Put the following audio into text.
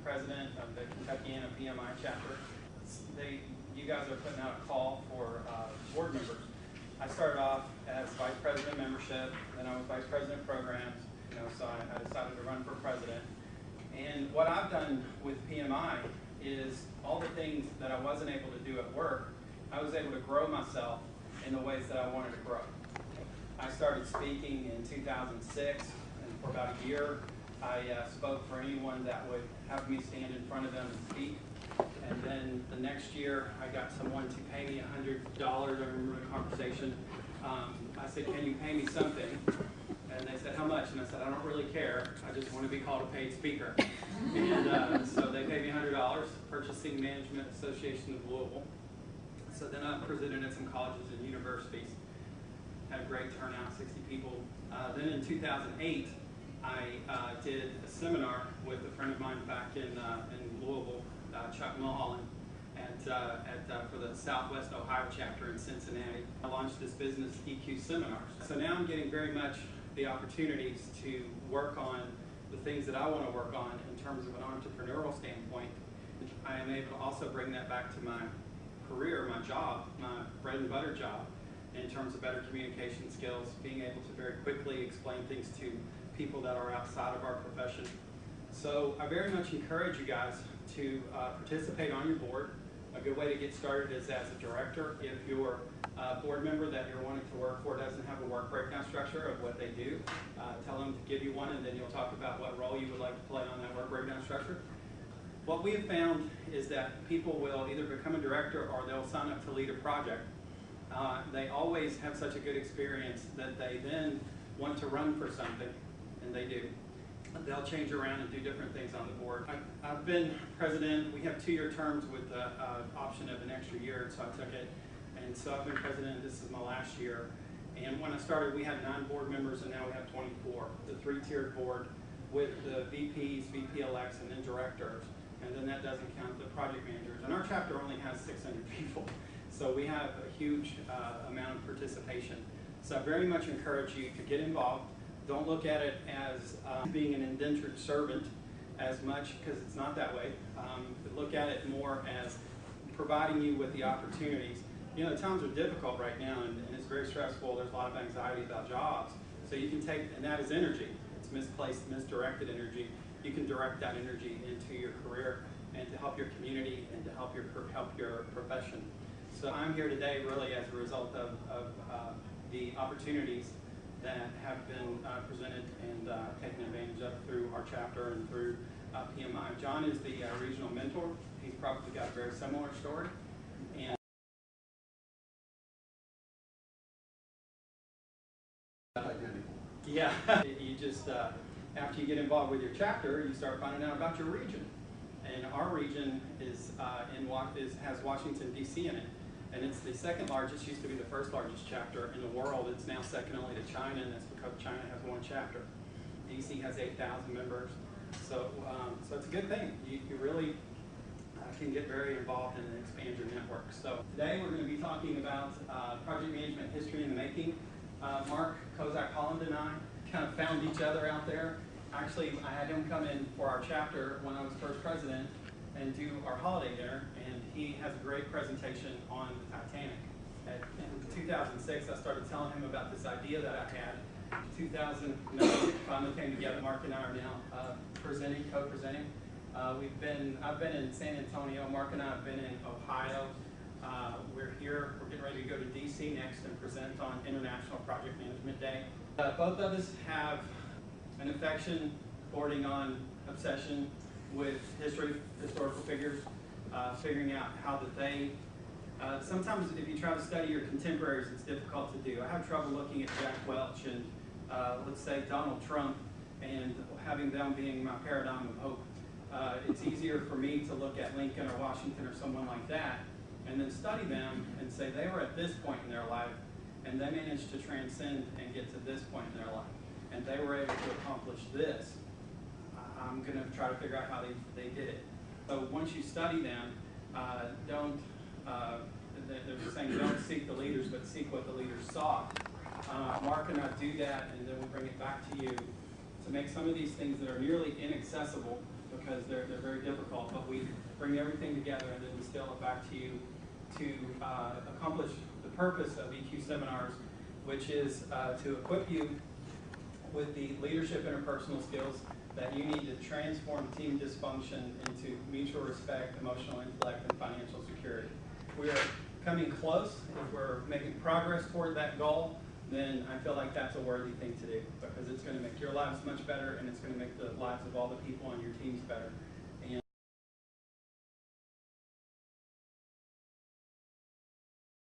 president of the Kentuckiana PMI chapter. You guys are putting out a call for board members. I started off as vice president of membership, then I was vice president of programs, so I decided to run for president. And what I've done with PMI is all the things that I wasn't able to do at work, I was able to grow myself in the ways that I wanted to grow. I started speaking in 2006, and for about a year, I spoke for anyone that would have me stand in front of them and speak. And then the next year, I got someone to pay me $100. I remember the conversation. I said, "Can you pay me something?" And they said, "How much?" And I said, "I don't really care. I just want to be called a paid speaker." And so they paid me $100, Purchasing Management Association of Louisville. So then I presented at some colleges and universities. Had a great turnout, 60 people. Then in 2008, I did a seminar with a friend of mine back in Louisville, Chuck Mulholland, for the Southwest Ohio chapter in Cincinnati. I launched this business, eqseminars. So now I'm getting very much the opportunities to work on the things that I want to work on in terms of an entrepreneurial standpoint. I am able to also bring that back to my career, my job, my bread and butter job, in terms of better communication skills, being able to very quickly explain things to people that are outside of our profession. So I very much encourage you guys to participate on your board. A good way to get started is as a director. If your board member that you're wanting to work for doesn't have a work breakdown structure of what they do, tell them to give you one, and then you'll talk about what role you would like to play on that work breakdown structure. What we have found is that people will either become a director or they'll sign up to lead a project. They always have such a good experience that they then want to run for something, and they do. They'll change around and do different things on the board. I've been president. We have 2-year terms with the option of an extra year, so I took it. And so I've been president. This is my last year. And when I started, we had 9 board members, and now we have 24. The 3-tiered board with the VPs, VP-elects, and then directors. And then that doesn't count the project managers. And our chapter only has 600 people. So we have a huge amount of participation. So I very much encourage you to get involved. Don't look at it as being an indentured servant as much, because it's not that way. But look at it more as providing you with the opportunities. Times are difficult right now, and it's very stressful. There's a lot of anxiety about jobs. So you can take, and that is energy. It's misplaced, misdirected energy. You can direct that energy into your career and to help your community and to help your profession. So I'm here today really as a result of the opportunities that have been presented and taken advantage of through our chapter and through PMI. John is the regional mentor. He's probably got a very similar story. And yeah, you just, after you get involved with your chapter, you start finding out about your region. And our region has Washington, D.C. in it. And it's the second largest, used to be the first largest chapter in the world. It's now second only to China, and that's because China has 1 chapter. DC has 8,000 members. So it's a good thing. You really can get very involved and expand your network. So today we're going to be talking about project management history in the making. Mark Kozak-Holland and I kind of found each other out there. Actually, I had him come in for our chapter when I was first president and do our holiday dinner, and he has a great presentation on the Titanic. In 2006, I started telling him about this idea that I had. 2009, it finally came together. Mark and I are now co-presenting. I've been in San Antonio. Mark and I have been in Ohio. We're here. We're getting ready to go to DC next and present on International Project Management Day. Both of us have an affection, bordering on obsession, with historical figures, figuring out how that they, sometimes if you try to study your contemporaries, it's difficult to do. I have trouble looking at Jack Welch and let's say Donald Trump and having them being my paradigm of hope. It's easier for me to look at Lincoln or Washington or someone like that and then study them and say they were at this point in their life and they managed to transcend and get to this point in their life. And they were able to accomplish this. I'm going to try to figure out how they did it. So once you study them, they're saying don't seek the leaders, but seek what the leaders sought. Mark and I do that, and then we bring it back to you to make some of these things that are nearly inaccessible because they're very difficult, but we bring everything together and then distill it back to you to accomplish the purpose of EQ Seminars, which is to equip you with the leadership interpersonal skills that you need to transform team dysfunction into mutual respect, emotional intellect, and financial security. We are coming close. If we're making progress toward that goal, then I feel like that's a worthy thing to do, because it's going to make your lives much better, and it's going to make the lives of all the people on your teams better.